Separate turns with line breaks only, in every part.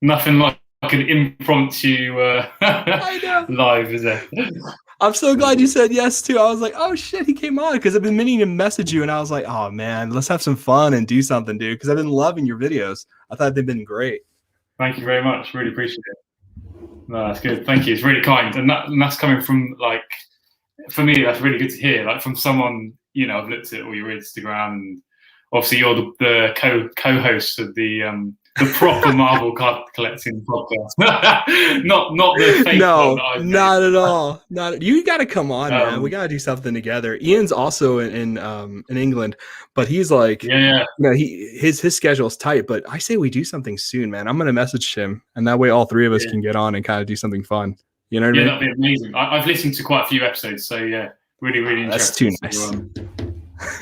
Nothing like an impromptu
I know.
live, is there?
I'm so glad you said yes too. I was like, oh shit, he came on because I've been meaning to message you, and I was like, oh man, let's have some fun and do something, dude. Because I've been loving your videos. I thought they've been great.
Thank you very much. Really appreciate it. No, that's good. Thank you. It's really kind, and that's coming from, like, for me, that's really good to hear. Like, from someone, you know, I've looked at all your Instagram, and obviously you're the co-host of the proper Marvel card collecting podcast, not the fake one
No,
that I've made.
not at all. Not you got to come on, man. We
Um,
got to do something together. Ian's also in England, but he's like,
yeah,
you know, his schedule's tight. But I say we do something soon, man. I'm gonna message him, and that way all three of us
yeah,
can get on and kind of do something fun. You know what I
yeah.
mean?
That'd be amazing. I've listened to quite a few episodes, so yeah, really
That's
interested.
too nice.
So,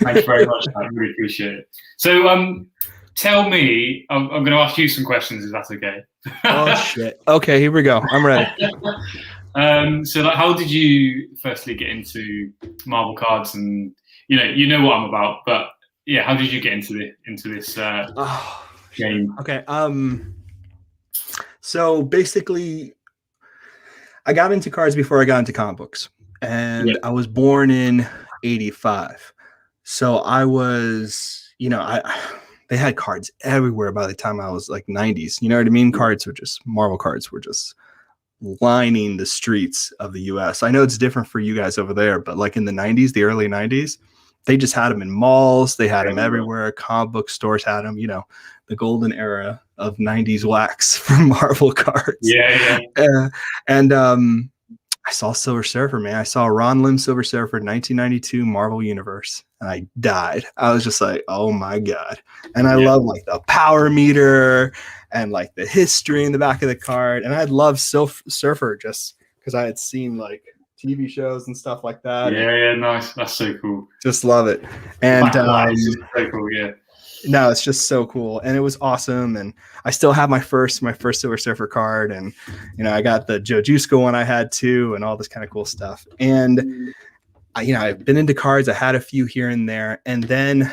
thank you very much. I really appreciate it. So, tell me, I'm going to ask you some questions, if that's okay.
Oh shit. Okay, here we go. I'm ready.
So, like, how did you firstly get into Marvel cards? And you know what I'm about, but yeah, how did you get into this game?
Okay. So basically, I got into cards before I got into comic books, and I was born in '85. So I was, they had cards everywhere by the time I was like '90s. You know what I mean? Marvel cards were just lining the streets of the US. I know it's different for you guys over there, but like in the '90s, the early '90s, they just had them in malls. They had them everywhere. Comic book stores had them, the golden era of '90s wax for Marvel cards.
Yeah.
And I saw Silver Surfer, man. I saw Ron Lim Silver Surfer 1992 Marvel Universe, and I died. I was just like, oh my God. And I love like the power meter and like the history in the back of the card. And I love Surfer just because I had seen like TV shows and stuff like that.
Yeah, nice. That's so cool.
Just love it. And
so cool, yeah.
No, it's just so cool, and it was awesome. And I still have my first Silver Surfer card, and I got the Joe Jusko one I had too, and all this kind of cool stuff. And I've been into cards. I had a few here and there, and then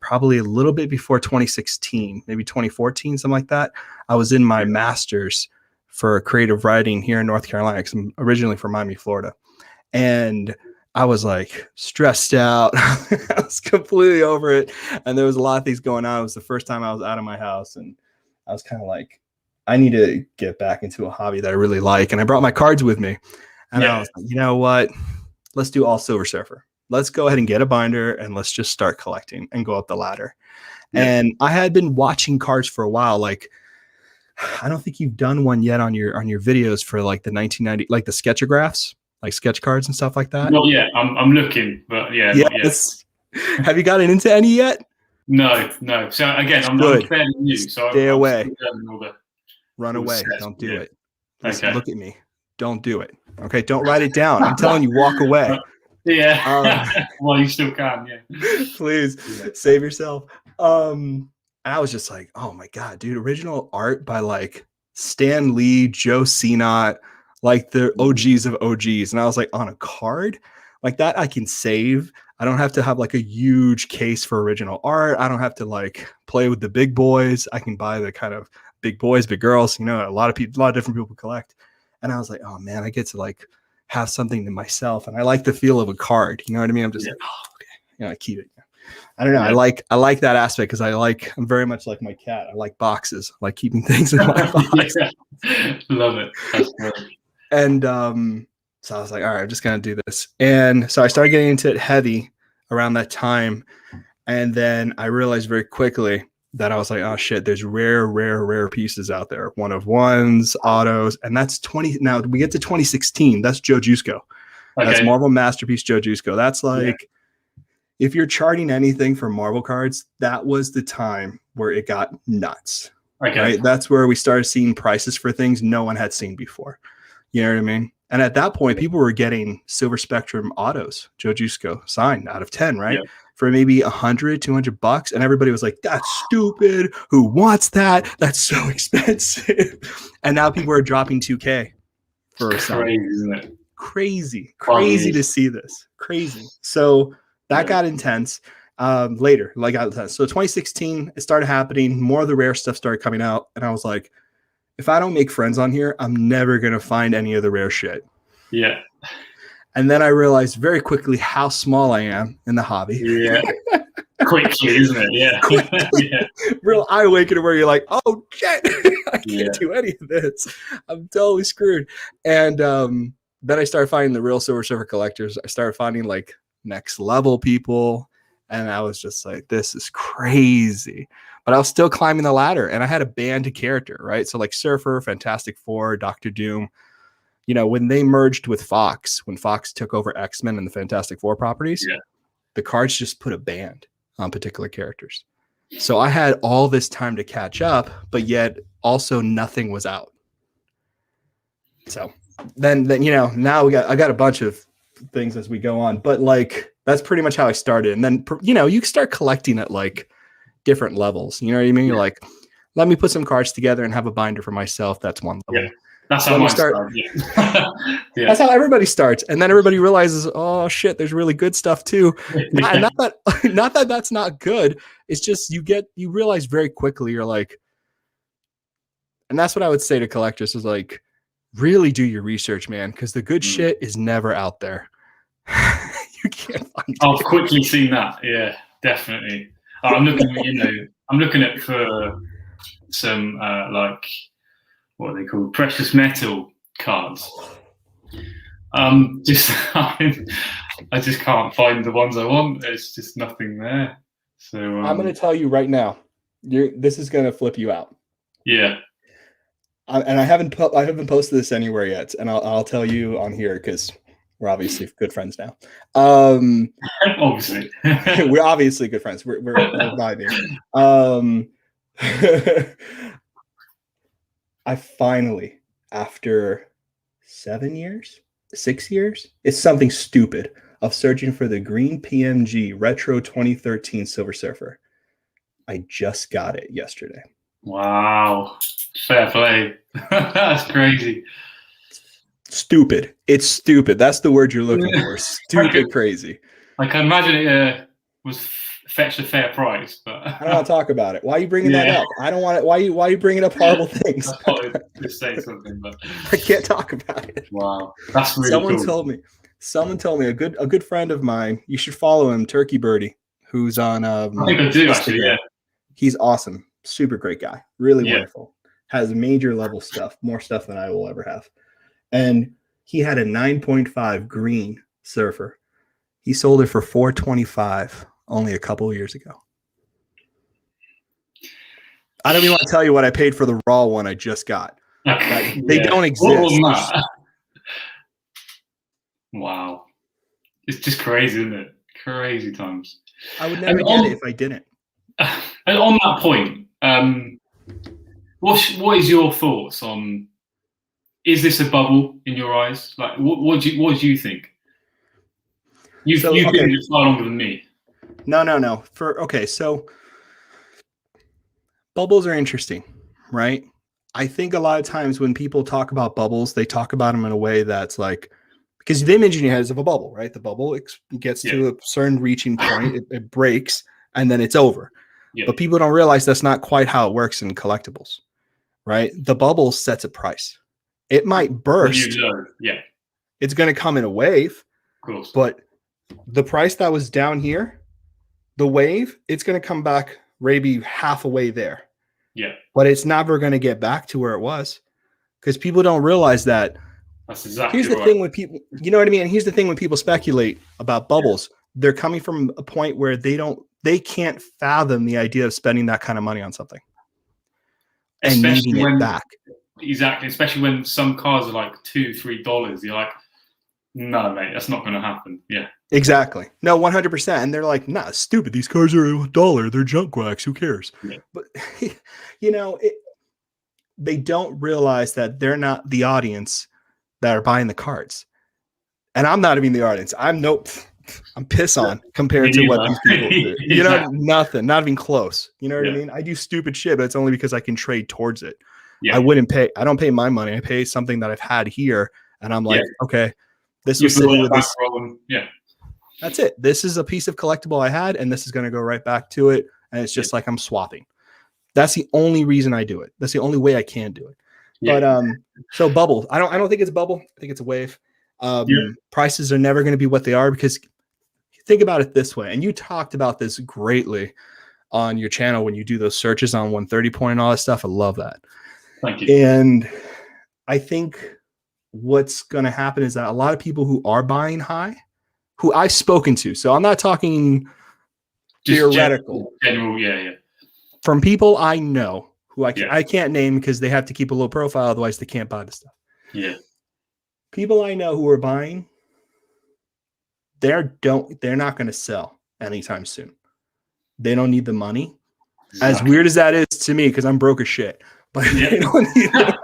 probably a little bit before 2016, maybe 2014, something like that. I was in my master's for creative writing here in North Carolina, because I'm originally from Miami, Florida, and I was like stressed out. I was completely over it. And there was a lot of things going on. It was the first time I was out of my house. And I was kind of like, I need to get back into a hobby that I really like. And I brought my cards with me. And I was like, you know what? Let's do all Silver Surfer. Let's go ahead and get a binder and let's just start collecting and go up the ladder. Yeah. And I had been watching cards for a while. Like, I don't think you've done one yet on your videos for like the 1990, like the sketchographs. Like sketch cards and stuff like that.
Well, yeah, I'm looking, but yeah.
Yes. Have you gotten into any yet?
No. So again, I'm fairly new. So
stay away.
Run
away. Don't do it.
Okay.
Look at me. Don't do it. Okay. Don't write it down. I'm telling you, walk away.
Yeah. Well, you still can. Yeah.
Please save yourself. I was just like, oh my God, dude! Original art by like Stan Lee, Joe Sinott. Like the OGs of OGs. And I was like, on a card like that, I can save. I don't have to have like a huge case for original art. I don't have to like play with the big boys. I can buy the kind of big boys, big girls, a lot of different people collect. And I was like, oh man, I get to like have something to myself. And I like the feel of a card. You know what I mean? I'm just like, oh, okay. I keep it. I don't know. Yeah. I like that aspect because I'm very much like my cat. I like boxes. I like keeping things in my box.
Love it. That's great.
And so I was like, all right, I'm just going to do this. And so I started getting into it heavy around that time. And then I realized very quickly that I was like, oh shit, there's rare pieces out there. 1/1s, autos. And that's 20. Now we get to 2016. That's Joe Jusko. Okay. That's Marvel Masterpiece Joe Jusko. That's like, if you're charting anything for Marvel cards, that was the time where it got nuts. Okay. Right? That's where we started seeing prices for things no one had seen before. You know what I mean? And at that point, people were getting Silver Spectrum autos, Joe Jusko signed out of 10, right? Yeah. For maybe $100, $200. And everybody was like, that's stupid. Who wants that? That's so expensive. And now people are dropping $2K for a sign.
Crazy, isn't it?
Crazy to see this. Crazy. So that got intense. later, like so 2016, it started happening. More of the rare stuff started coming out, and I was like, if I don't make friends on here, I'm never gonna find any of the rare shit.
Yeah.
And then I realized very quickly how small I am in the hobby.
Yeah. Quickly, isn't it? Yeah.
Yeah. Real eye awakening where you're like, oh shit, I can't
Yeah.
do any of this. I'm totally screwed. And then I started finding the real Silver Surfer collectors. I started finding like next level people. And I was just like, this is crazy. But I was still climbing the ladder, and I had a band character, right? So like Surfer, Fantastic Four, Doctor Doom. You know, when they merged with Fox, when Fox took over X-Men and the Fantastic Four properties,
Yeah.
the cards just put a band on particular characters. So I had all this time to catch up, but yet also nothing was out. So then you know, now I got a bunch of things as we go on, but like that's pretty much how I started. And then, you know, you start collecting at like different levels. You know what I mean? You're like, let me put some cards together and have a binder for myself. That's one level.
Yeah. That's how I start. Yeah.
Yeah. That's how everybody starts. And then everybody realizes, oh shit, there's really good stuff too.
Yeah.
Not that that's not good. It's just you realize very quickly, you're like, and that's what I would say to collectors is like, really do your research, man, because the good shit is never out there. You can't find it.
I've quickly seen that. Yeah, definitely. I'm looking at for some like, what are they called? Precious metal cards. I just can't find the ones I want. There's just nothing there. So
I'm going to tell you right now, this is going to flip you out.
Yeah.
And I haven't posted this anywhere yet, and I'll tell you on here because we're obviously good friends now.
Obviously,
we're obviously good friends. We're vibing. I finally, after 6 years, it's something stupid of searching for the green PMG Retro 2013 Silver Surfer. I just got it yesterday.
Wow. Fair play. That's crazy.
Stupid. It's stupid. That's the word you're looking for. Stupid, crazy.
I can imagine it was fetched a fair price, but
I don't want to talk about it. Why are you bringing that up? I don't want it. Why are you bringing up horrible things?
I thought I'd say something, but
I can't talk about it.
Wow, that's really cool.
Someone told me a good friend of mine. You should follow him, Turkey Birdie, who's on.
I think I do actually. Yeah,
he's awesome. Super great guy. Really wonderful. Has major level stuff, more stuff than I will ever have. And he had a 9.5 green Surfer. He sold it for $425 only a couple of years ago. I don't even want to tell you what I paid for the raw one I just got. They don't exist.
Wow. It's just crazy, isn't it? Crazy times.
I would never get it if I didn't.
And on that point, what is your thoughts on, is this a bubble in your eyes? Like, what do you think? You've been in it far longer than me.
No. So bubbles are interesting, right? I think a lot of times when people talk about bubbles, they talk about them in a way that's like, because the image in your head is of a bubble, right? The bubble gets to a certain reaching point, it breaks, and then it's over. Yeah. But people don't realize that's not quite how it works in collectibles, right? The bubble sets a price. It might burst.
Yeah.
It's going to come in a wave.
Of course.
But the price that was down here, the wave, it's going to come back maybe half a way there.
Yeah.
But it's never going to get back to where it was because people don't realize that.
That's exactly
Here's the thing when people, you know what I mean? And here's the thing when people speculate about bubbles, they're coming from a point where they can't fathom the idea of spending that kind of money on something and needing it back.
Exactly. Especially when some cars are like $2-3. You're like, no, mate, that's not going to happen. Yeah.
Exactly. No, 100%. And they're like, nah, stupid. These cars are $1. They're junk wax. Who cares? Yeah. But, you know, they don't realize that they're not the audience that are buying the cards. And I'm not even the audience. I'm piss on compared to what these people do. You know, nothing, not even close. You know what I mean? I do stupid shit, but it's only because I can trade towards it. Yeah. I don't pay my money. I pay something that I've had here. And I'm like, okay, this was sitting with this.
Yeah.
That's it. This is a piece of collectible I had, and this is going to go right back to it. And it's just like I'm swapping. That's the only reason I do it. That's the only way I can do it.
Yeah.
But so bubble. I don't think it's a bubble. I think it's a wave. Prices are never going to be what they are, because think about it this way. And you talked about this greatly on your channel when you do those searches on 130 point and all that stuff. I love that.
Thank you.
And I think what's going to happen is that a lot of people who are buying high, who I've spoken to, so I'm not talking just theoretical,
general, yeah.
From people I know who I can't name because they have to keep a low profile, otherwise they can't buy the stuff.
Yeah.
People I know who are buying, they're not going to sell anytime soon. They don't need the money. Exactly. As weird as that is to me, because I'm broke as shit. But they don't need it.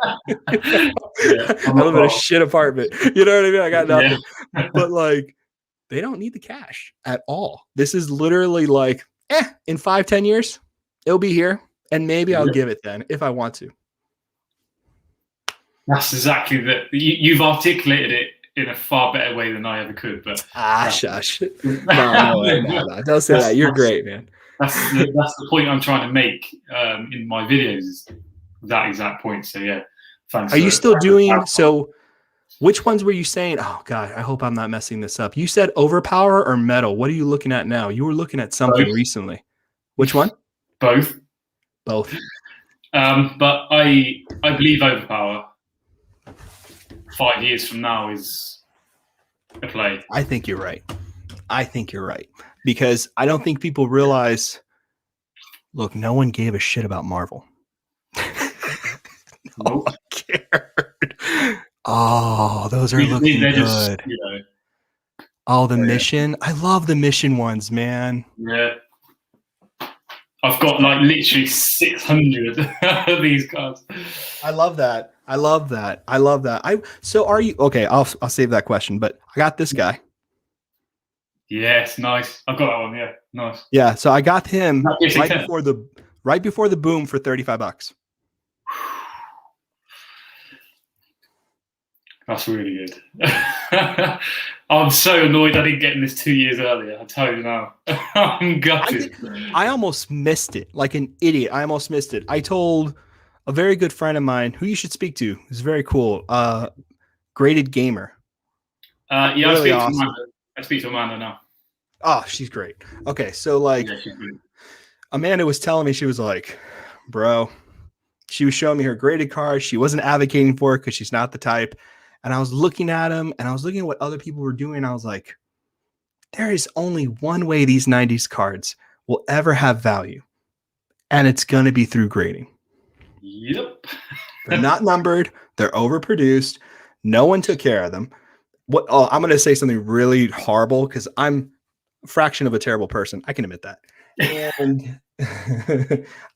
I live in a shit apartment. You know what I mean? I got nothing. But like, they don't need the cash at all. This is literally like, in 5-10 years, it'll be here. And maybe I'll give it then if I want to.
That's exactly that. You've articulated it in a far better way than I ever could. But
shush. No. Don't say that. You're great, man.
That's the point I'm trying to make in my videos. Is that exact point. So yeah, thanks.
Are you still doing so? Which ones were you saying? Oh God, I hope I'm not messing this up. You said overpower or metal. What are you looking at now? You were looking at something recently. Which one?
Both.
But
I believe overpower 5 years from now is a play.
I think you're right. Because I don't think people realize, look, no one gave a shit about Marvel. No one cared. Oh, those are looking good. Just, oh, the mission. I love the mission ones, man.
Yeah. I've got like literally 600 of these cards.
I love that. So are you okay? I'll save that question, but I got this guy.
Yes, nice. I've got that one. Yeah, nice.
Yeah, so I got him right before the boom for $35.
That's really good. I'm so annoyed I didn't get in this 2 years earlier. I tell you now. I'm gutted.
I almost missed it. Like an idiot. I almost missed it. I told a very good friend of mine who you should speak to. He's very cool. Graded Gamer.
Yeah, really awesome. I speak to Amanda now.
Oh, she's great. Okay, so like Amanda was telling me, she was like, bro, she was showing me her graded cards. She wasn't advocating for it because she's not the type. And I was looking at them and I was looking at what other people were doing. I was like, there is only one way these 90s cards will ever have value. And it's going to be through grading.
Yep.
They're not numbered. They're overproduced. No one took care of them. I'm going to say something really horrible because I'm a fraction of a terrible person. I can admit that. And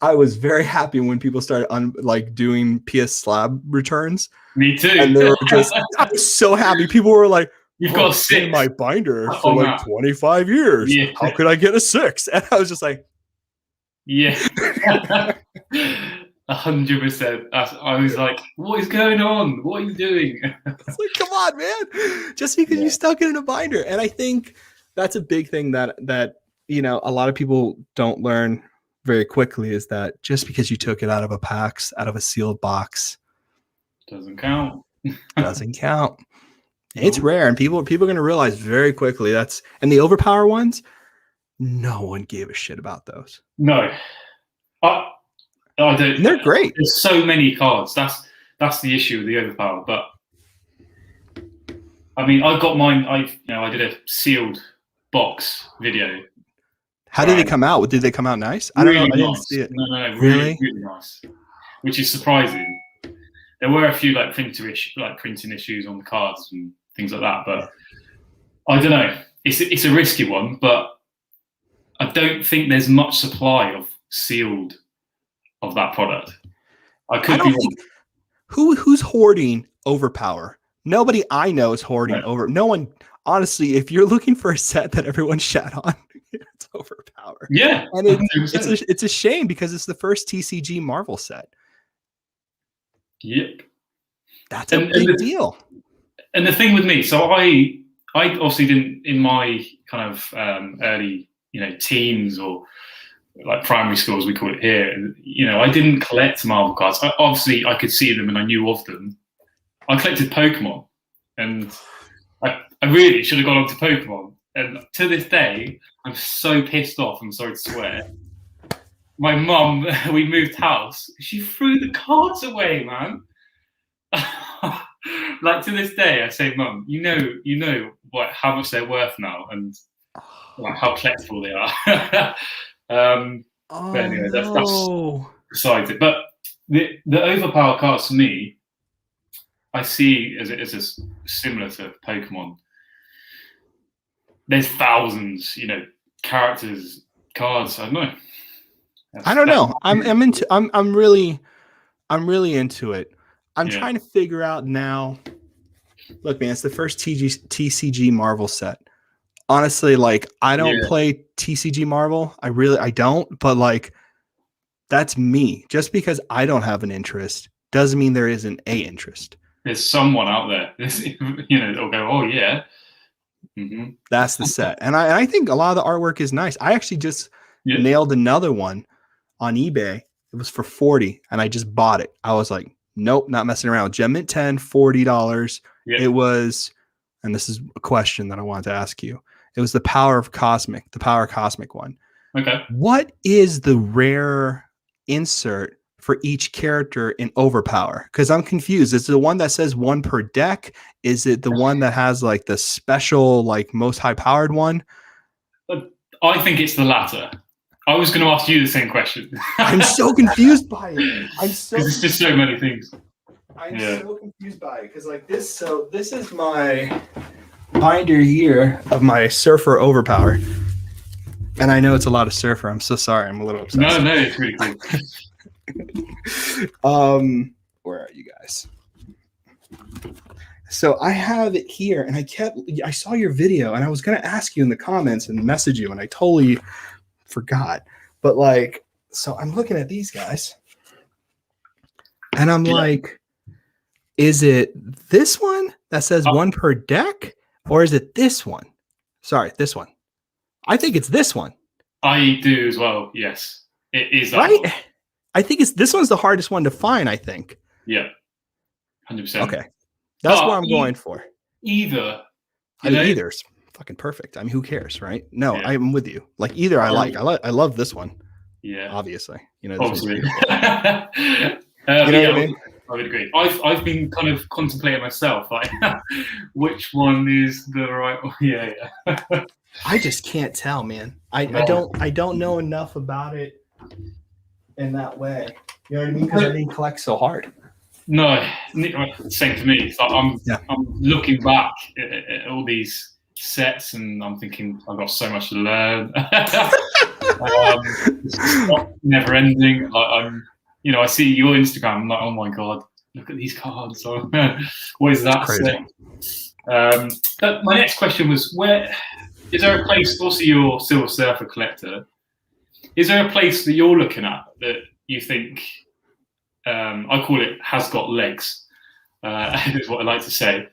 I was very happy when people started doing PS slab returns.
Me too.
And they were just, I was so happy. People were like,
you've got a 6
in my binder for like 25 years. Yeah. How could I get a 6? And I was just like,
yeah. 100%. I was like, what is going on? What are you doing?
It's like, come on, man. Just because you stuck it in a binder. And I think that's a big thing that a lot of people don't learn very quickly, is that just because you took it out of a PAX, out of a sealed box,
doesn't count.
It's rare, and people are going to realize very quickly and the overpower ones, no one gave a shit about those.
No. I don't.
And they're great.
There's so many cards. That's the issue with the overpower. But I mean, I got mine. I did a sealed box video.
How did they come out? Did they come out nice? I don't know. I didn't see it.
No. Really nice. Which is surprising. There were a few printing issues on the cards and things like that, but I don't know. It's a risky one, but I don't think there's much supply of sealed of that product. I could be wrong.
Who's hoarding overpower? Nobody I know is hoarding over. No one, honestly. If you're looking for a set that everyone shat on, it's overpower.
Yeah,
and it's a shame because it's the first TCG Marvel set.
Yep.
That's a big deal.
And the thing with me, so I I obviously didn't in my kind of early, teens or like primary school, as we call it here. I didn't collect Marvel cards. Obviously, I could see them and I knew of them. I collected Pokemon, and I really should have gone on to Pokemon. And to this day, I'm so pissed off. I'm sorry to swear. My mum, we moved house. She threw the cards away, man. Like to this day, I say, Mum, you know what how much they're worth now, and like how collectible they are. But anyway, that's besides it. But the overpowered cards for me, I see as similar to Pokemon. There's thousands, characters, cards. I don't know.
I don't know. I'm really into it. I'm trying to figure out now. Look, man, it's the first TCG Marvel set. Honestly, like I don't play TCG Marvel. I don't, but like that's me. Just because I don't have an interest doesn't mean there isn't a interest.
There's someone out there, they'll go, oh yeah. Mm-hmm.
That's the set. And I think a lot of the artwork is nice. I actually just nailed another one on eBay. It was for $40 and I just bought it. I was like, nope, not messing around. Gem Mint 10, $40. Yeah. It was, and this is a question that I wanted to ask you. It was the Power Cosmic one.
Okay.
What is the rare insert for each character in Overpower? Because I'm confused. Is it the one that says 1 per deck? Is it the one that has like the special, like most high powered one?
I think it's the latter. I was going to ask you the same question.
I'm so confused by it.
Because it's just so many things.
I'm so confused by it because like this. So this is my binder here of my Surfer Overpower, and I know it's a lot of Surfer. I'm so sorry. I'm a little obsessed.
No, it's really cool.
Where are you guys? So I have it here, and I saw your video, and I was going to ask you in the comments and message you, and I totally forgot. But like, so I'm looking at these guys, and I'm like, is it this one that says 1 per deck, or is it this one? Sorry, this one. I think it's this one.
I do as well. Yes, it is that
right.
one.
I think it's this one's the hardest one to find. I think.
Yeah, 100%.
Okay, that's what I'm going for.
Either's
fucking perfect. I mean, who caars, right? No, I'm with you. Like either I love this one.
Yeah,
obviously.
Obviously.
What I mean?
I would agree. I've been kind of contemplating myself, like which one is the right one. Yeah.
I just can't tell, man. I don't know enough about it in that way. You know what I mean? Because I didn't collect so hard.
No, same for me. So I'm looking back at all these sets, and I'm thinking I've got so much to learn. It's not never ending. Like I see your Instagram. I'm like, oh my god, look at these cards. So, what is that saying? But my next question was, where is there a place? Also, you're Silver Surfer collector. Is there a place that you're looking at that you think? I call it has got legs. Is what I like to say.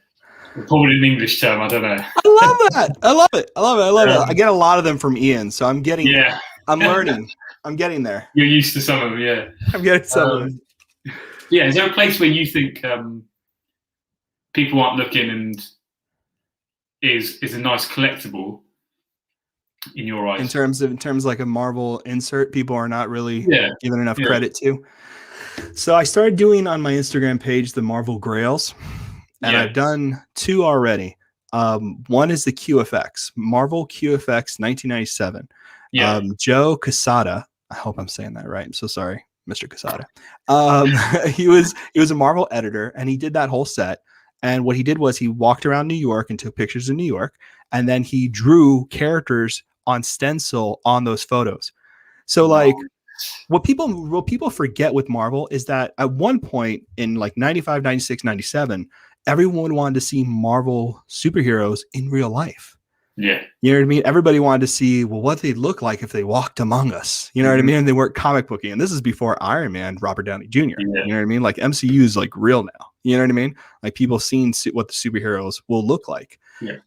Probably an English term. I don't know.
I love that. I love it. I get a lot of them from Ian, so I'm getting. Yeah. I'm learning. I'm getting there.
You're used to some of them, yeah.
I'm getting some of them.
Yeah, is there a place where you think people aren't looking and is a nice collectible in your eyes?
In terms like a Marvel insert, people are not really given enough credit to. So I started doing on my Instagram page the Marvel Grails, and I've done 2 already. One is the QFX, Marvel QFX 1997. Joe Quesada. I hope I'm saying that right. I'm so sorry, Mr. Quesada. He was a Marvel editor, and he did that whole set. And what he did was he walked around New York and took pictures of New York, and then he drew characters on stencil on those photos. So like what people forget with Marvel is that at one point in like 95, 96, 97, everyone wanted to see Marvel superheroes in real life.
Yeah.
You know what I mean? Everybody wanted to see, well, what they'd look like if they walked among us. You know what I mean? And they weren't comic booky. And this is before Iron Man, Robert Downey Jr.
Yeah.
You know what I mean? Like MCU is like real now. You know what I mean? Like people seeing what the superheroes will look like.
Yeah.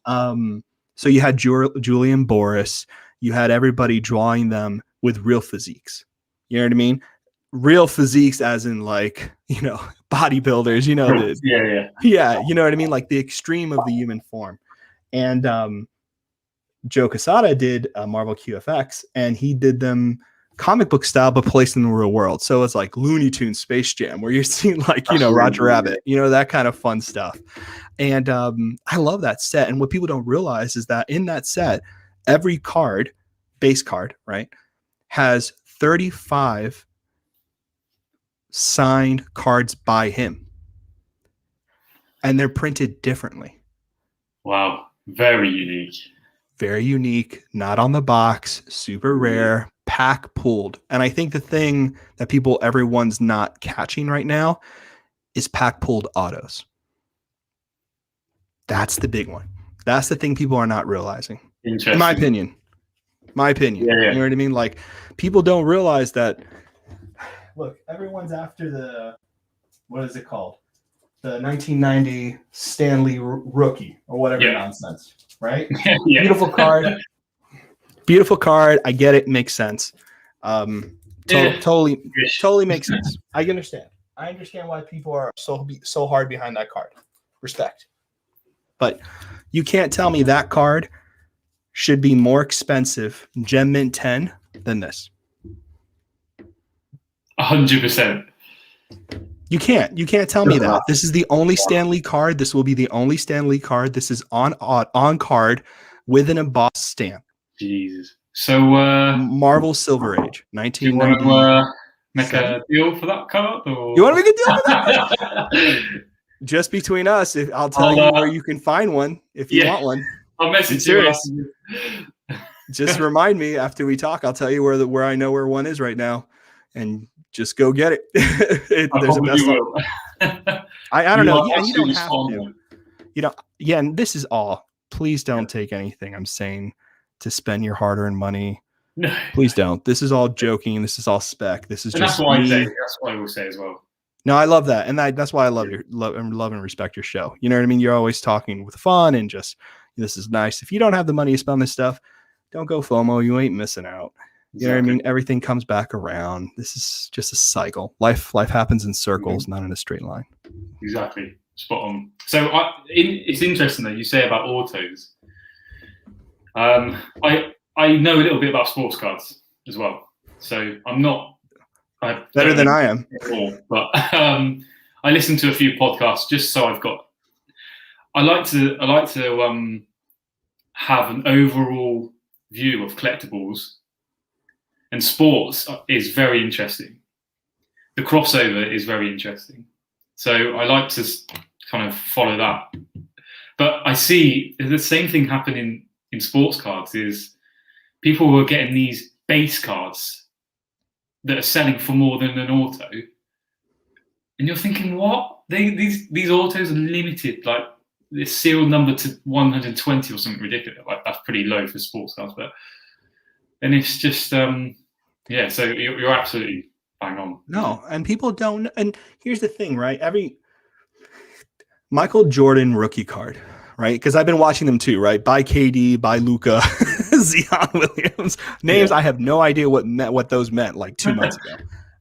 So you had Julian Boris. You had everybody drawing them with real physiques. You know what I mean? Real physiques as in like, you know, bodybuilders, you know. Yeah. You know what I mean? Like the extreme of the human form. And Joe Quesada did Marvel QFX, and he did them comic book style, but placed in the real world. So it's like Looney Tunes Space Jam, where you're seeing like, you know, Roger Rabbit, you know, that kind of fun stuff. And I love that set. And what people don't realize is that in that set, every card, base card, right, has 35 signed cards by him. And they're printed differently.
Wow. Very unique.
Very unique, not on the box, super rare, pack pulled. And I think the thing that everyone's not catching right now is pack pulled autos. That's the big one. That's the thing people are not realizing.
Interesting.
In my opinion.
Yeah.
You know what I mean? Like people don't realize that. Look, everyone's after the, what is it called? The 1990 Stanley rookie or whatever nonsense. Right?
Yeah.
Beautiful card. Beautiful card. I get it. Makes sense. Totally makes sense. I understand. I understand why people are so hard behind that card. Respect. But you can't tell me that card should be more expensive, Gem Mint 10, than this.
100%.
You can't tell me that. This is the only Stanley card. This will be the only Stanley card. This is on card with an embossed stamp.
Jesus. So
Marvel Silver Age, 1990.
Do you want to make a deal for that card? Or?
You want to make a deal for that? Just between us, I'll tell you where you can find one if you want one.
I'll message you.
Just remind me after we talk. I'll tell you where I know where one is right now, and just go get it. There's a best. I don't know. Yeah, you don't have to. You know. Yeah, and this is all. Please don't take anything I'm saying to spend your hard-earned money.
No.
Please don't. This is all joking. This is all spec. This is just.
That's what I say. That's what I will say as well.
No, I love that, and that's why I love and respect your show. You know what I mean? You're always talking with fun and just this is nice. If you don't have the money to spend this stuff, don't go FOMO. You ain't missing out. You know what I mean? Everything comes back around. This is just a cycle. Life happens in circles, not in a straight line.
Exactly. Spot on. So it's interesting that you say about autos. I know a little bit about sports cards as well. So I'm not
better than I am.
But I listen to a few podcasts just so I've got. I like to have an overall view of collectibles. And sports is very interesting. The crossover is very interesting. So I like to kind of follow that. But I see the same thing happening in sports cards is people who are getting these base cards that are selling for more than an auto. And you're thinking, what? These autos are limited, like they're serial number to 120 or something ridiculous. Like that's pretty low for sports cards, but and it's just so you're absolutely bang on.
No, and people don't. And here's the thing, right? Every Michael Jordan rookie card, right? Because I've been watching them too, right? By KD, by Luka, Zion Williams. Names I have no idea what those meant like 2 months ago.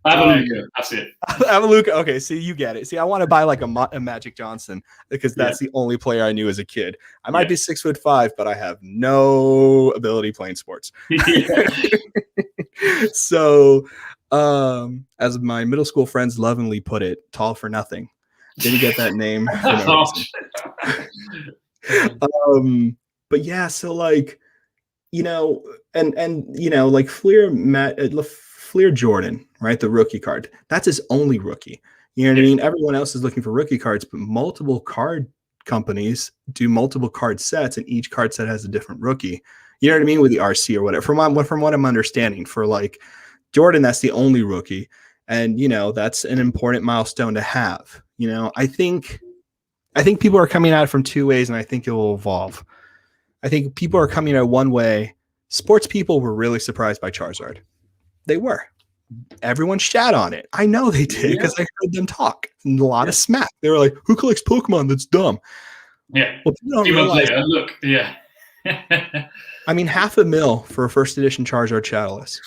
Avaluka, that's it.
Avaluka. Okay, see, you get it. See, I want to buy like a Magic Johnson because that's the only player I knew as a kid. I might be 6'5", but I have no ability playing sports. So, as my middle school friends lovingly put it, tall for nothing. Didn't get that name. But yeah, so like, you know, and you know, like Fleer Jordan, right? The rookie card. That's his only rookie. You know what I mean? Everyone else is looking for rookie cards, but multiple card companies do multiple card sets, and each card set has a different rookie. You know what I mean? With the RC or whatever. From what I'm understanding, for like Jordan, that's the only rookie. And, you know, that's an important milestone to have. You know, I think people are coming at it from two ways, and I think it will evolve. I think people are coming at one way. Sports people were really surprised by Charizard. They were. Everyone shat on it. I know they did because I heard them talk. A lot of smack. They were like, "Who collects Pokemon? That's dumb."
Yeah.
Well, people don't realize.
Later, look, yeah.
I mean, $500,000 for a first edition Charizard Shadowless.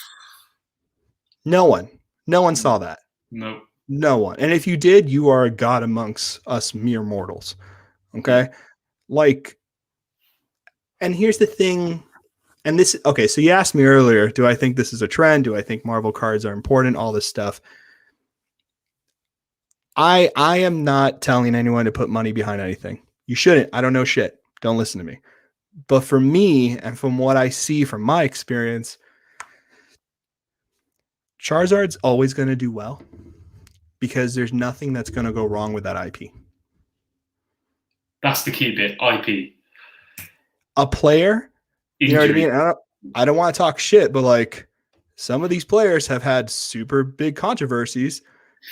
No one saw that.
No.
No one. And if you did, you are a god amongst us mere mortals. Okay. Like, and here's the thing. And this, okay. So you asked me earlier, do I think this is a trend? Do I think Marvel cards are important? All this stuff. I am not telling anyone to put money behind anything. You shouldn't. I don't know shit. Don't listen to me. But for me, and from what I see from my experience, Charizard's always going to do well because there's nothing that's going to go wrong with that IP.
That's the key bit, IP.
A player, you know what I mean? I don't want to talk shit, but like some of these players have had super big controversies,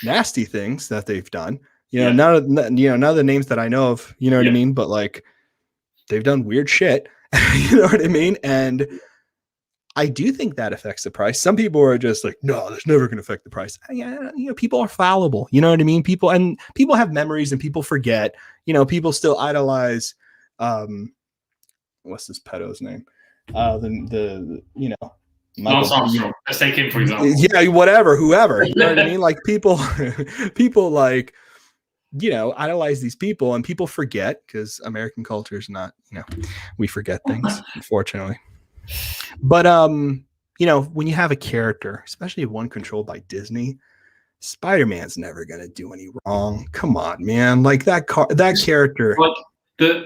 nasty things that they've done. None of the names that I know of, you know what I mean? But like they've done weird shit, you know what I mean? And I do think that affects the price. Some people are just like, no, that's never going to affect the price. Yeah, people are fallible. You know what I mean? People have memories and people forget. People still idolize. What's this pedo's name?
Lance Armstrong. Let's take him for example.
Yeah, whoever. You know what I mean? Like people like, idolize these people, and people forget because American culture is not, we forget things, unfortunately. But when you have a character, especially one controlled by Disney, Spider-Man's never gonna do any wrong. Come on, man! Like that character.
Like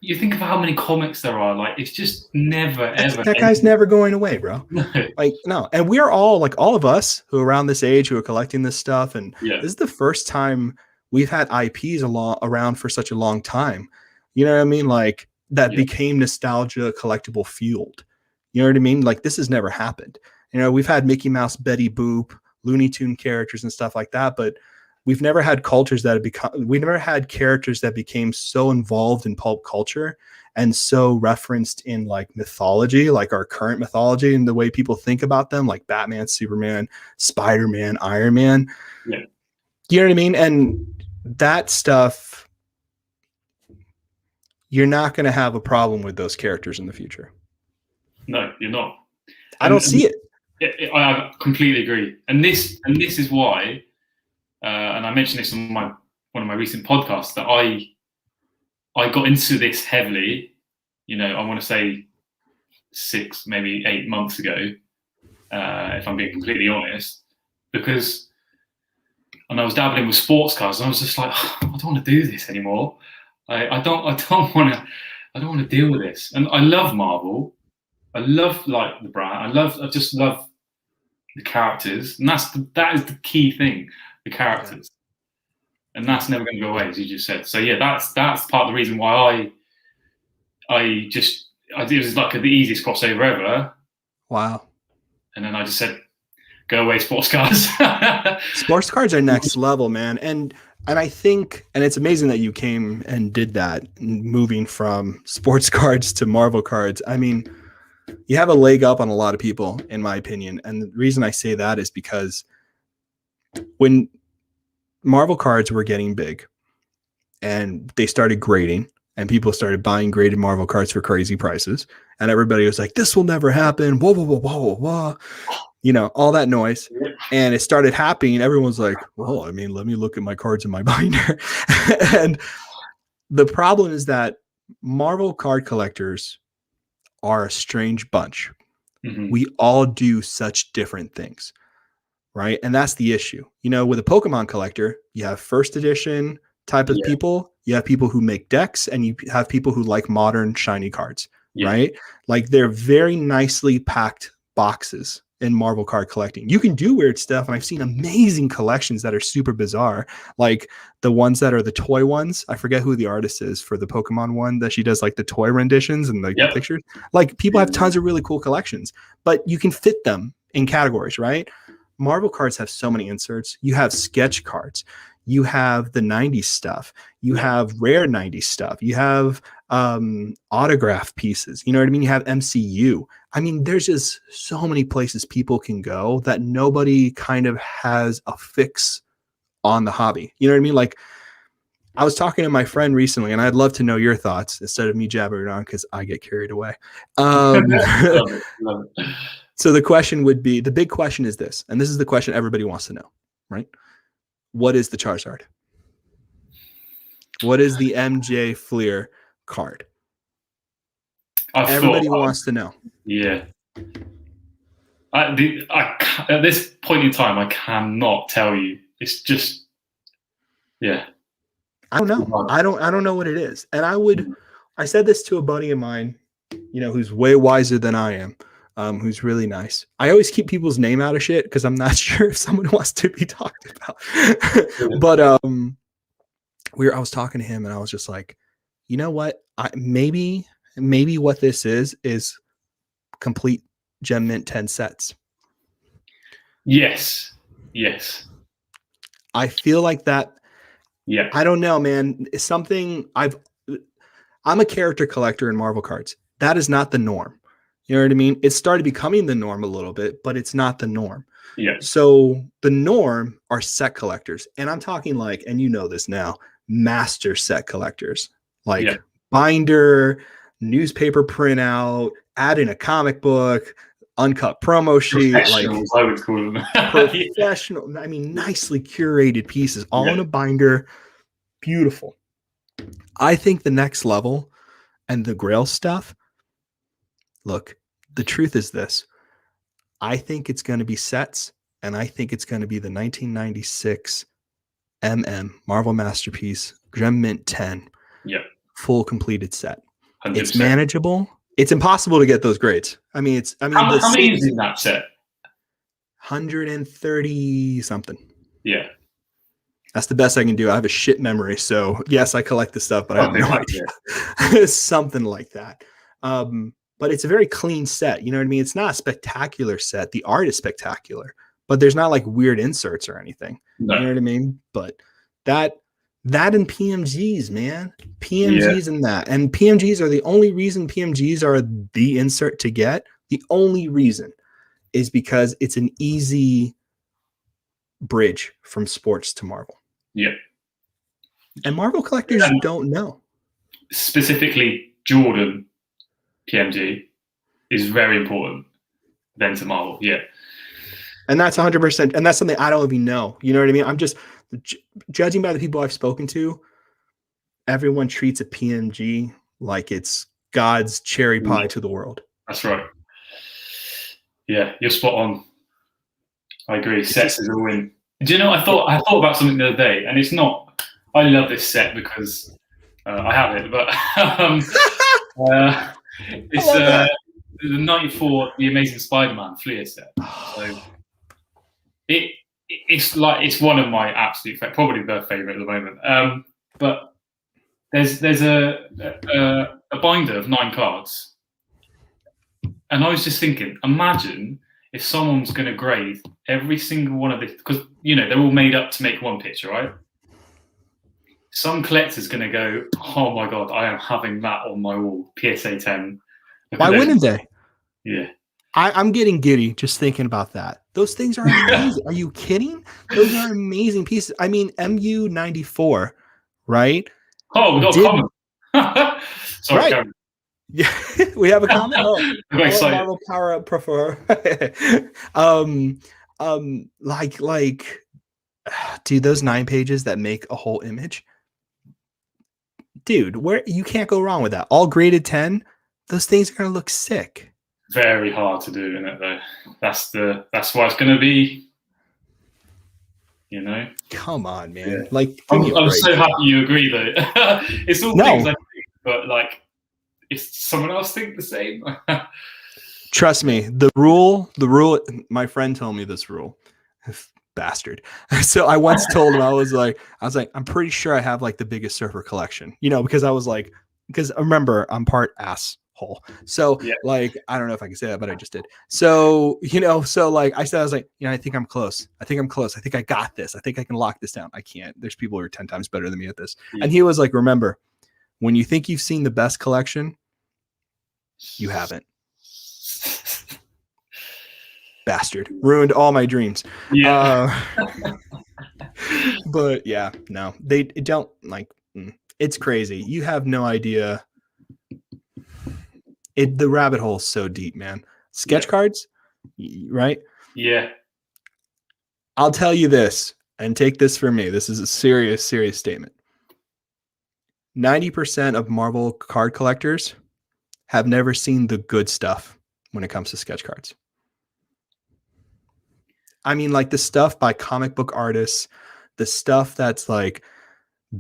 you think of how many comics there are. Like it's just never ever.
That guy's never going away, bro. Like no, and we are all like all of us who are around this age who are collecting this stuff, and this is the first time we've had IPs around for such a long time. You know what I mean? Like that became nostalgia collectible fueled. You know what I mean? Like this has never happened. We've had Mickey Mouse, Betty Boop, Looney Tune characters and stuff like that, but we've never had we've never had characters that became so involved in pulp culture and so referenced in like mythology, like our current mythology and the way people think about them, like Batman, Superman, Spider-Man, Iron Man. Yeah. You know what I mean? And that stuff, you're not going to have a problem with those characters in the future.
No, you're not.
I don't see it.
I completely agree. And this is why, and I mentioned this on one of my recent podcasts, that I got into this heavily, I want to say 6, maybe 8 months ago, if I'm being completely honest, because I was dabbling with sports cars and I was just like, I don't want to do this anymore. I don't want to deal with this. And I love Marvel. I love like the brand. I just love the characters, and that is the key thing, the characters, and that's never going to go away, as you just said. So yeah, that's part of the reason why it was like the easiest crossover ever.
Wow.
And then I just said, go away, sports cars.
Sports cards are next level, man, and I think, and it's amazing that you came and did that, moving from sports cards to Marvel cards. I mean, you have a leg up on a lot of people, in my opinion. And the reason I say that is because when Marvel cards were getting big and they started grading and people started buying graded Marvel cards for crazy prices, and everybody was like, this will never happen. Whoa, whoa, whoa, whoa, whoa. All that noise. And it started happening. Everyone's like, well, I mean, let me look at my cards in my binder. And the problem is that Marvel card collectors are a strange bunch. Mm-hmm. We all do such different things, right? And that's the issue. With a Pokemon collector, you have first edition type of people, you have people who make decks, and you have people who like modern shiny cards, right? Like they're very nicely packed boxes in Marvel card collecting. You can do weird stuff, and I've seen amazing collections that are super bizarre, like the ones that are the toy ones. I forget who the artist is for the Pokemon one that she does like the toy renditions and the pictures. Like people have tons of really cool collections, but you can fit them in categories, right? Marvel cards have so many inserts. You have sketch cards. You have the 90s stuff. You have rare 90s stuff. You have autograph pieces. You know what I mean? You have MCU. I mean, there's just so many places people can go that nobody kind of has a fix on the hobby. You know what I mean? Like, I was talking to my friend recently, and I'd love to know your thoughts instead of me jabbering on because I get carried away.
Love it.
So the question would be, the big question is this, and this is the question everybody wants to know, right? What is the Charizard? What is the MJ Fleer card? Everybody wants to know.
Yeah. At this point in time, I cannot tell you. It's just, yeah.
I don't know. I don't know what it is. And I said this to a buddy of mine, you know, who's way wiser than I am, who's really nice. I always keep people's name out of shit because I'm not sure if someone wants to be talked about. But I was talking to him, and I was just like, you know what? Maybe what this is complete Gem Mint 10 sets.
Yes.
I feel like that.
Yeah.
I don't know, man. It's something I'm a character collector in Marvel cards. That is not the norm. You know what I mean? It started becoming the norm a little bit, but it's not the norm.
Yeah.
So the norm are set collectors. And I'm talking like, and you know this now, master set collectors. Like binder, newspaper printout, add in a comic book, uncut promo sheet, like
I would call them.
professional. I mean, nicely curated pieces, all in a binder. Beautiful. I think the next level and the Grail stuff. Look, the truth is this. I think it's going to be sets, and I think it's going to be the 1996 Marvel Masterpiece Gem Mint 10. Full completed set. 100%. It's manageable. It's impossible to get those grades. I mean, how
many is in that set?
130 something.
Yeah.
That's the best I can do. I have a shit memory. So yes, I collect this stuff, but I have no idea. Something like that. But it's a very clean set. You know what I mean? It's not a spectacular set. The art is spectacular, but there's not like weird inserts or anything. No. You know what I mean? But that and PMGs, man. PMGs and that. And PMGs are the only reason PMGs are the insert to get. The only reason is because it's an easy bridge from sports to Marvel.
Yeah.
And Marvel collectors don't know. Specifically,
Jordan PMG is very important then to Marvel. Yeah.
And that's 100%. And that's something I don't even know. You know what I mean? I'm just judging by the people I've spoken to. Everyone treats a PMG like it's God's cherry pie to the world.
That's right. Yeah, you're spot on. I agree. Sets is a win. Do you know? I thought about something the other day, and it's not. I love this set because I have it, but it's the '94 The Amazing Spider-Man Fleer set. So it's one of my absolute probably their favorite at the moment. But there's a binder of 9 cards, and I was just thinking, imagine if someone's going to grade every single one of these, because you know they're all made up to make one picture, right? Some collector's going to go, oh my god, I am having that on my wall. PSA 10.
Why wouldn't they?
Yeah.
I'm getting giddy just thinking about that. Those things are amazing. Are you kidding? Those are amazing pieces. I mean, MU 94, right?
Oh, we got a comment. Sorry,
right.
Karen.
Yeah, we have a comment.
I'm excited.
Marvel Power Up prefer. Like, dude, those 9 pages that make a whole image, dude, where you can't go wrong with that. All graded 10. Those things are gonna look sick.
Very hard to do, isn't it? Though that's why it's gonna be. You know.
Come on, man.
Yeah.
Like,
I'm so happy you agree, though. It's all things I think, but like, if someone else think the same.
Trust me, the rule. My friend told me this rule. Bastard. So I once told him, I was like, I'm pretty sure I have like the biggest surfer collection, you know, because I remember I'm part ass. hole. So
Yeah.
like, I don't know if I can say that, but I just did. So, so like I said, I was like, I think I'm close. I think I got this. I think I can lock this down. I can't. There's people who are 10 times better than me at this.
Yeah.
And he was like, remember, when you think you've seen the best collection, you haven't. Bastard. Ruined all my dreams.
Yeah.
But yeah, no, they don't like, it's crazy. You have no idea. The rabbit hole is so deep, man. Sketch cards, right?
Yeah.
I'll tell you this, and take this from me. This is a serious, serious statement. 90% of Marvel card collectors have never seen the good stuff when it comes to sketch cards. I mean, like the stuff by comic book artists, the stuff that's like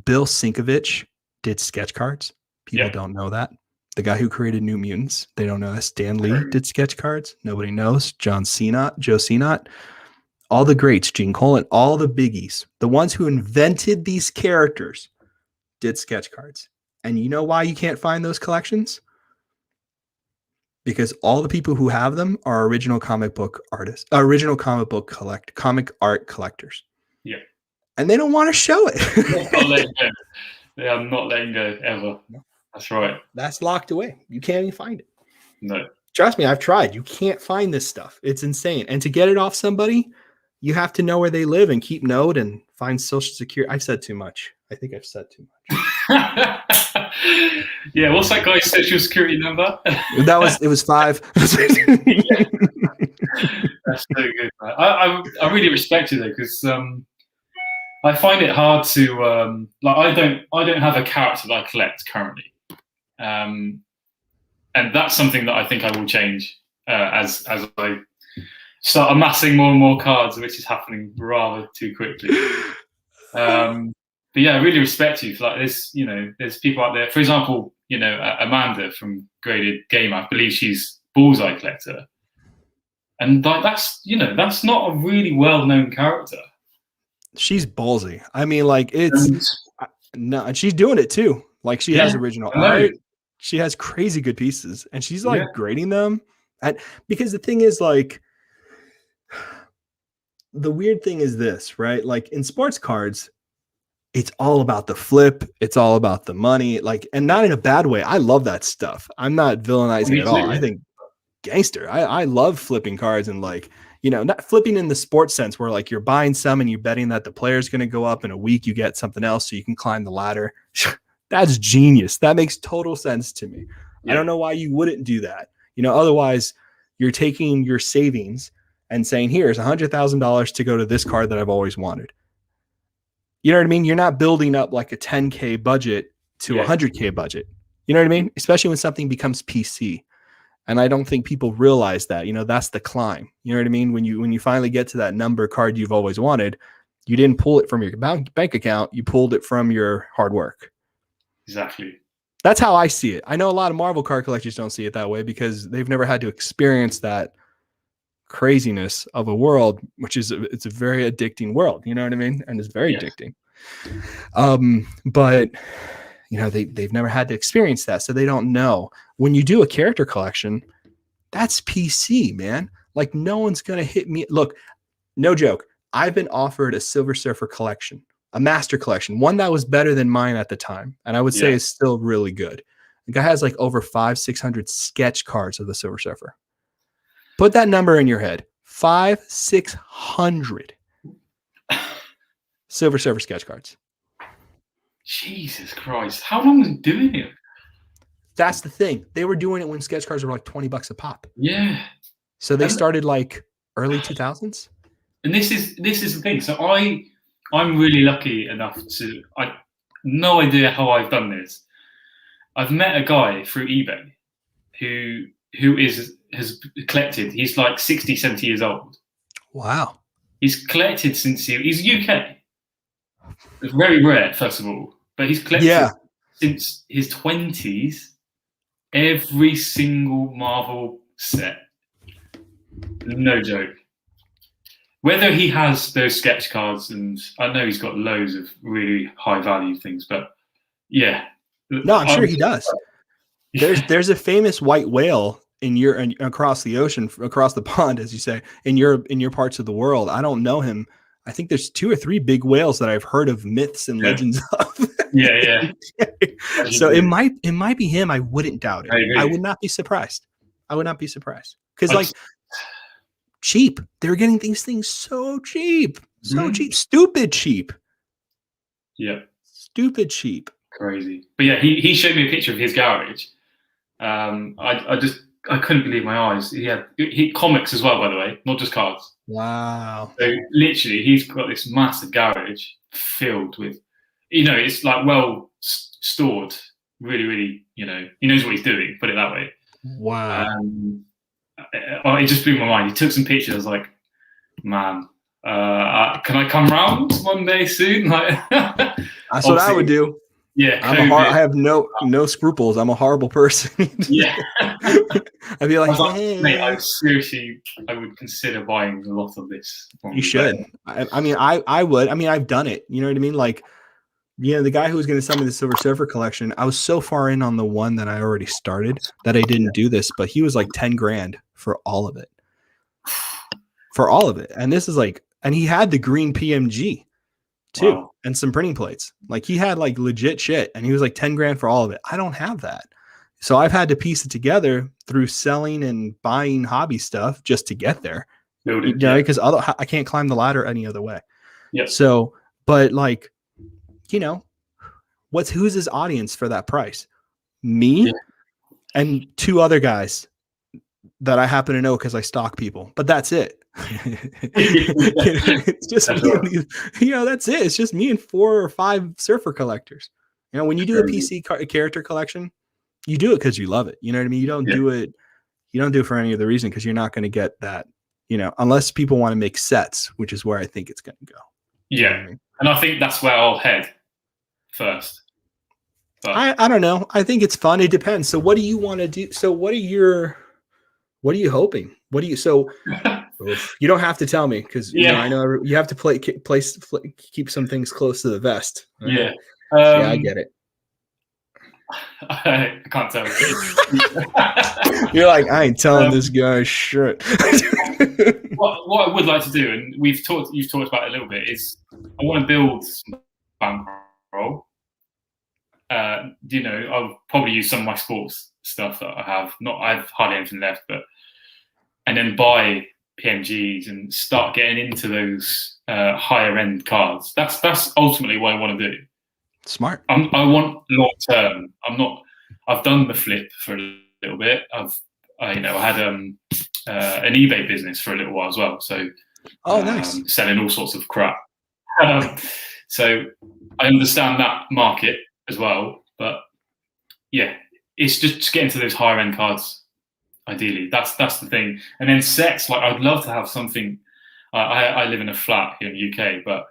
Bill Sienkiewicz did sketch cards. People don't know that. The guy who created New Mutants, they don't know that. Stan Lee did sketch cards. Nobody knows. Joe Sinott, all the greats, Gene Colan, all the biggies, the ones who invented these characters did sketch cards. And you know why you can't find those collections? Because all the people who have them are original comic book artists, comic art collectors.
Yeah.
And they don't want to show it.
They are not letting go ever. No. That's right.
That's locked away. You can't even find it.
No.
Trust me, I've tried. You can't find this stuff. It's insane. And to get it off somebody, you have to know where they live and keep note and find social security. I've said too much. I think I've said too much.
Yeah, what's that guy's social security number?
It was 5.
That's so good, man. I really respect you though, because I find it hard to like I don't have a character that I collect currently. And that's something that I think I will change as I start amassing more and more cards, which is happening rather too quickly. But yeah, I really respect you for like this. There's people out there. For example, Amanda from Graded Gamer. I believe she's Bullseye collector, and like that's not a really well-known character.
She's ballsy. I mean, like no, and she's doing it too. Like she has original art. She has crazy good pieces, and she's like grading them. And because the thing is, like, the weird thing is this, right? Like in sports cards, it's all about the flip. It's all about the money, like, and not in a bad way. I love that stuff. I'm not villainizing at all. I think gangster. I love flipping cards and like, not flipping in the sports sense where like you're buying some and you're betting that the player's going to go up in a week. You get something else so you can climb the ladder. That's genius. That makes total sense to me. Yeah. I don't know why you wouldn't do that. Otherwise you're taking your savings and saying, here's $100,000 to go to this card that I've always wanted. You know what I mean? You're not building up like a 10K budget to a 100K budget. You know what I mean? Especially when something becomes PC. And I don't think people realize that, that's the climb. You know what I mean? When you finally get to that number card you've always wanted, you didn't pull it from your bank account. You pulled it from your hard work.
Exactly.
That's how I see it. I know a lot of Marvel card collectors don't see it that way because they've never had to experience that craziness of a world, which is it's a very addicting world. You know what I mean? And it's very addicting. But they've never had to experience that, so they don't know. When you do a character collection, that's PC, man. Like no one's gonna hit me. Look, no joke. I've been offered a Silver Surfer collection, a master collection, one that was better than mine at the time, and I would say is still really good. The guy has like over 500-600 sketch cards of the Silver Surfer. Put that number in your head: 500-600 Silver Surfer sketch cards.
Jesus Christ! How long was he doing it?
That's the thing. They were doing it when sketch cards were like $20 a pop.
Yeah.
So they started like early 2000s.
And this is the thing. So I'm really lucky enough to. I no idea how I've done this. I've met a guy through eBay who has collected. He's like 60, 70 years old.
Wow.
He's collected since he's UK. It's very rare, first of all, but he's collected since his 20s every single Marvel set. No joke. Whether he has those sketch cards, and I know he's got loads of really high value things, but yeah.
No, I'm sure he does. There's a famous white whale across the ocean, across the pond, as you say, in your parts of the world. I don't know him. I think there's 2 or 3 big whales that I've heard of myths and legends of.
Yeah.
So it might be him. I wouldn't doubt it. I would not be surprised. Because like cheap. They're getting these things so cheap. Cheap. Stupid cheap.
Yeah.
Stupid cheap.
Crazy. But yeah, he showed me a picture of his garage. I couldn't believe my eyes. He comics as well, by the way, not just cards.
Wow.
So literally, he's got this massive garage filled with, it's like well stored. Really, really, he knows what he's doing. Put it that way.
Wow.
It just blew my mind. He took some pictures. I was like, man, can I come round one day soon?
That's what I would do.
Yeah,
I have no scruples. I'm a horrible person.
Yeah.
I'd be like, hey.
Mate, I would consider buying a lot of this.
You should. I mean, I would. I mean, I've done it. You know what I mean? Like, the guy who was going to sell me the Silver Surfer collection, I was so far in on the one that I already started that I didn't do this, but he was like 10 grand for all of it. And this is like, and he had the green PMG too. Wow. And some printing plates. Like he had like legit shit and he was like 10 grand for all of it. I don't have that. So I've had to piece it together through selling and buying hobby stuff just to get there. Because I can't climb the ladder any other way.
Yeah.
So, but like, who's his audience for that price? Me and 2 other guys that I happen to know because I stalk people, but that's it. It's just that's it. It's just me and 4 or 5 surfer collectors. When you do a PC character collection, you do it because you love it. You know what I mean? You don't do it for any other reason because you're not going to get that, unless people want to make sets, which is where I think it's going to go.
Yeah. You know what I mean? And I think that's where I'll head first. But
I don't know. I think it's fun. It depends. So what do you want to do? So what are you hoping? You don't have to tell me because I know you have to keep some things close to the vest.
Right? Yeah.
I get it.
I can't tell.
You're like, I ain't telling this guy shit.
What I would like to do, and you've talked about it a little bit, is I want to build some bankroll. I'll probably use some of my sports stuff that I have. I've hardly anything left, and then buy PMGs and start getting into those higher end cards. That's ultimately what I want to do.
Smart.
I want long term. I've done the flip for a little bit. I had an eBay business for a little while as well. So,
nice.
Selling all sorts of crap. So I understand that market as well. But yeah, it's just getting to those higher end cards. Ideally, that's the thing. And then sets. Like I'd love to have something. I live in a flat here in the UK, but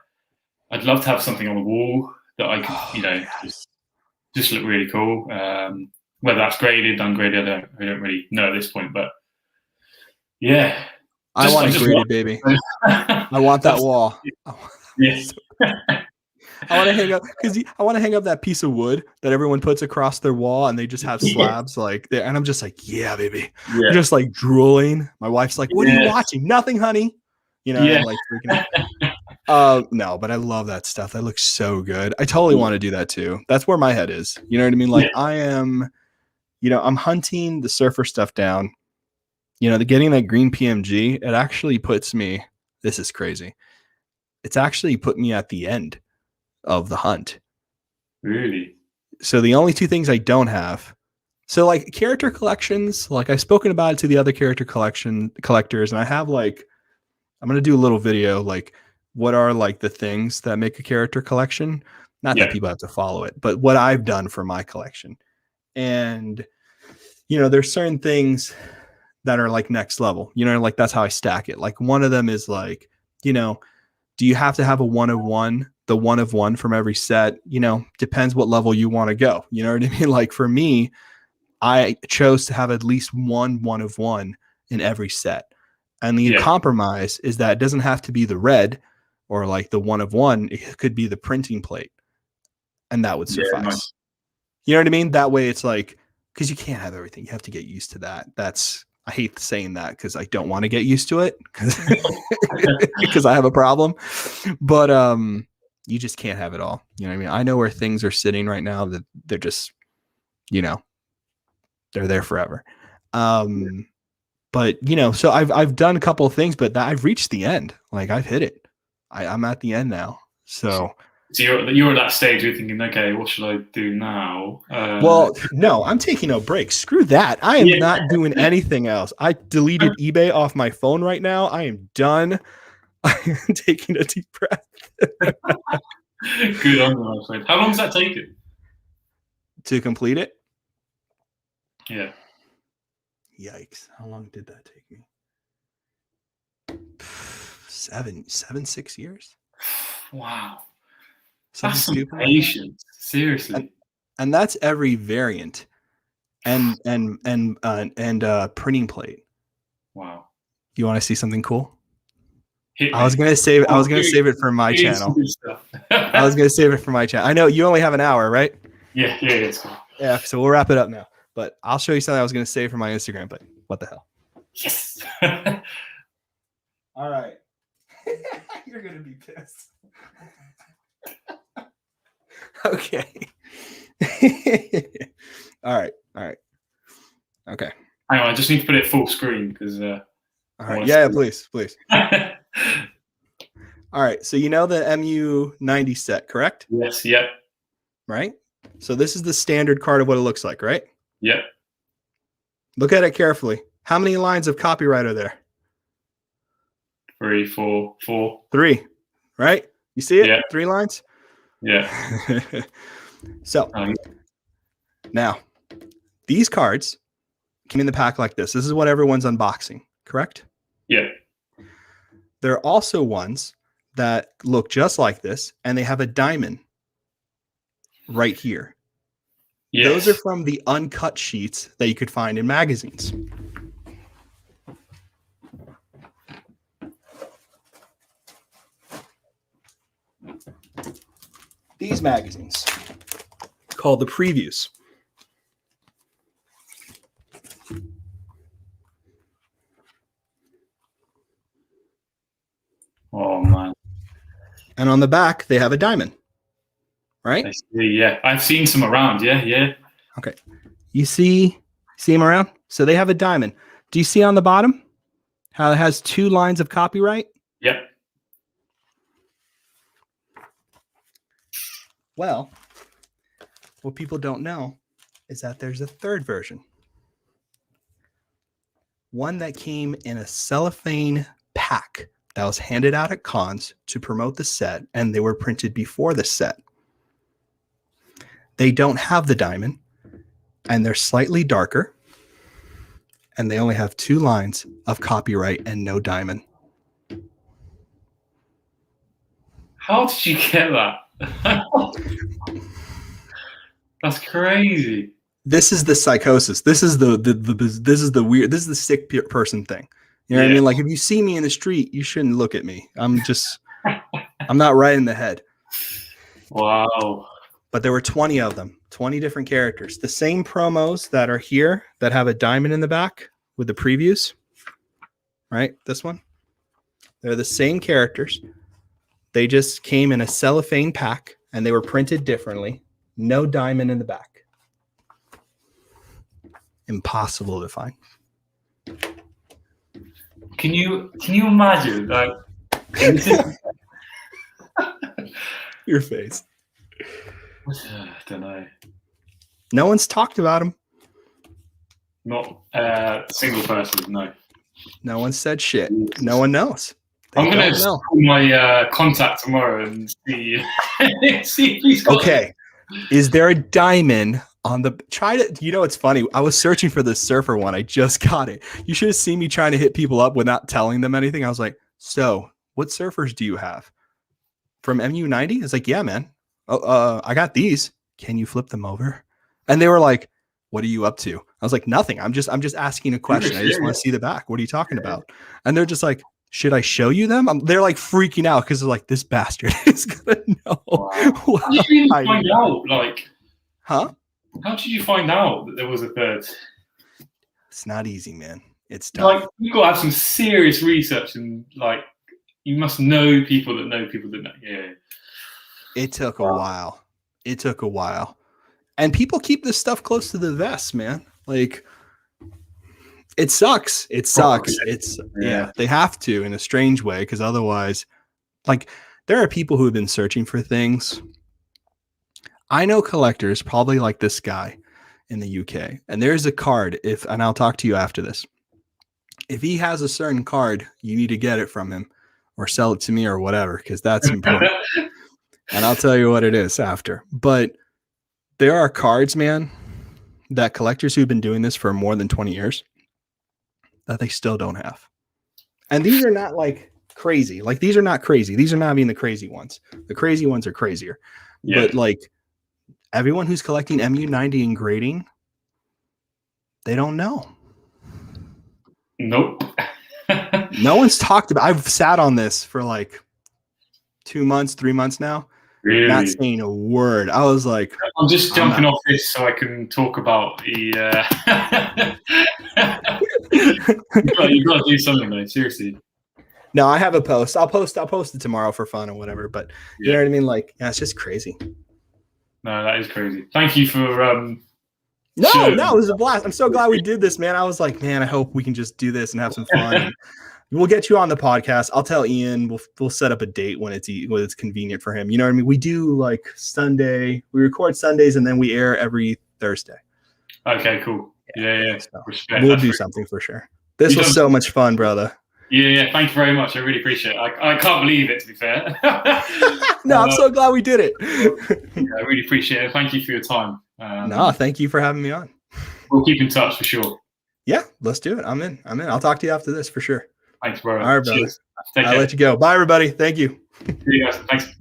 I'd love to have something on the wall that I could, just look really cool. Whether that's graded, ungraded, I don't really know at this point. But yeah,
I want it graded, baby. I want that wall.
Yes.
I want to hang up I want to hang up that piece of wood that everyone puts across their wall, and they just have slabs like there. And I'm just like, yeah, baby. Yeah. I'm just like drooling. My wife's like, what are you watching? Nothing, honey. I'm like freaking out. No, but I love that stuff. That looks so good. I totally want to do that too. That's where my head is. You know what I mean? Like I am, I'm hunting the surfer stuff down. Getting that green PMG, it actually puts me, this is crazy. It's actually put me at the end of the hunt.
Really?
So the only 2 things I don't have. So like character collections, like I've spoken about it to the other character collectors, and I have like, I'm going to do a little video, like what are like the things that make a character collection? Not that people have to follow it, but what I've done for my collection. And, there's certain things that are like next level, like that's how I stack it. Like one of them is like, do you have to have a 1 of 1? The 1 of 1 from every set, depends what level you want to go. You know what I mean? Like for me, I chose to have at least 1 of 1 in every set. And the compromise is that it doesn't have to be the red or like the 1 of 1. It could be the printing plate. And that would suffice. Nice. You know what I mean? That way it's like, because you can't have everything. You have to get used to that. I hate saying that because I don't want to get used to it because I have a problem. But you just can't have it all. You know what I mean? I know where things are sitting right now that they're just, they're there forever. But so I've done a couple of things, but I've reached the end. Like I've hit it. I'm at the end now. So
you're at that stage. You're thinking, okay, what should I do now?
Well, no, I'm taking a break. Screw that. I am not doing anything else. I deleted eBay off my phone right now. I am done. I am taking a deep breath.
Good on you, my friend. How long does that take you
to complete it?
Yeah.
Yikes. How long did that take me? 6 years.
Wow.
That's
some patience. Seriously.
And that's every variant and printing plate.
Wow.
You want to see something cool? I was gonna save it for my channel. I was gonna save it for my channel. I know you only have an hour, right?
Yeah, it's cool.
Yeah, so we'll wrap it up now. But I'll show you something I was gonna save for my Instagram, but what the hell?
Yes.
All right. You're gonna be pissed. Okay. All right. Okay.
Hang on, I just need to put it full screen because
all right. Yeah, please. All right. So the MU90 set, correct?
Yes, yep.
Right? So this is the standard card of what it looks like, right?
Yep.
Look at it carefully. How many lines of copyright are there?
3, 4.
3, right? You see it?
Yeah.
3 lines?
Yeah.
So now these cards came in the pack like this. This is what everyone's unboxing, correct?
Yeah.
There are also ones that look just like this, and they have a diamond right here. Yes. Those are from the uncut sheets that you could find in magazines. These magazines called the previews.
Oh man.
And on the back they have a diamond. Right?
I see, yeah. I've seen some around, yeah.
Okay. You see them around? So they have a diamond. Do you see on the bottom how it has 2 lines of copyright?
Yep.
Well, what people don't know is that there's a third version. One that came in a cellophane pack that was handed out at cons to promote the set, and they were printed before the set. They don't have the diamond, and they're slightly darker, and they only have 2 lines of copyright and no diamond.
How did you get that? That's crazy.
This is the psychosis. This is the weird. This is the sick person thing. You know what I mean? Like if you see me in the street, you shouldn't look at me. I'm not right in the head.
Wow.
But there were 20 of them, 20 different characters. The same promos that are here that have a diamond in the back with the previews, right? This one. They're the same characters. They just came in a cellophane pack and they were printed differently. No diamond in the back. Impossible to find.
Can you imagine like
your face?
I don't know.
No one's talked about him.
Not a single person, no.
No one said shit. No one knows.
I'm going to call my contact tomorrow and see if he's got
okay. Is there a diamond on the it's funny. I was searching for the surfer one. I just got it. You should have seen me trying to hit people up without telling them anything. I was like, so what surfers do you have? From MU90? It's like, yeah, man. I got these. Can you flip them over? And they were like, what are you up to? I was like, nothing. I'm just asking a question. I just want to see the back. What are you talking about? And they're just like, should I show you them? They're like freaking out because they're like, this bastard is gonna know.
Wow. How did you even find out? Like,
huh?
How did you find out that there was a third?
It's not easy, man. It's tough.
Like, you've got to have some serious research, and like, you must know people that know people that know. Yeah.
It took a while. It took a while. And people keep this stuff close to the vest, man. Like, it sucks. It sucks. It's they have to in a strange way, because otherwise, like, there are people who have been searching for things. I know collectors probably like this guy in the UK, and there's a card. And I'll talk to you after this. If he has a certain card, you need to get it from him or sell it to me or whatever, because that's important. And I'll tell you what it is after. But there are cards, man, that collectors who've been doing this for more than 20 years that they still don't have. And these are not like crazy. Like, these are not crazy. These are not even the crazy ones. The crazy ones are crazier. Yeah. But like, everyone who's collecting MU90 and grading, they don't know.
Nope.
No one's talked about. I've sat on this for like 2 months, 3 months now. Really? Not saying a word. I was like,
I'm just jumping off this so I can talk about the. You got to do something, though. Seriously.
No, I have a post. I'll post it tomorrow for fun or whatever. But you know what I mean? Like, yeah, it's just crazy. No,
that is crazy. Thank you for.
No, it was a blast. I'm so glad we did this, man. I was like, man, I hope we can just do this and have some fun. We'll get you on the podcast. I'll tell Ian. We'll set up a date when it's convenient for him. You know what I mean? We do like Sunday. We record Sundays and then we air every Thursday.
Okay, cool. Yeah.
So we'll do something for sure. This was so much fun, brother.
Yeah. Thank you very much. I really appreciate it. I can't believe it, to be fair.
No, I'm so glad we did it.
I really appreciate it. Thank you for your time.
No, thank you for having me on.
We'll keep in touch for sure.
Yeah, let's do it. I'm in. I'll talk to you after this for sure.
Thanks, bro.
All right, brother. I'll let you go. Bye, everybody. Thank you.
See you guys. Thanks.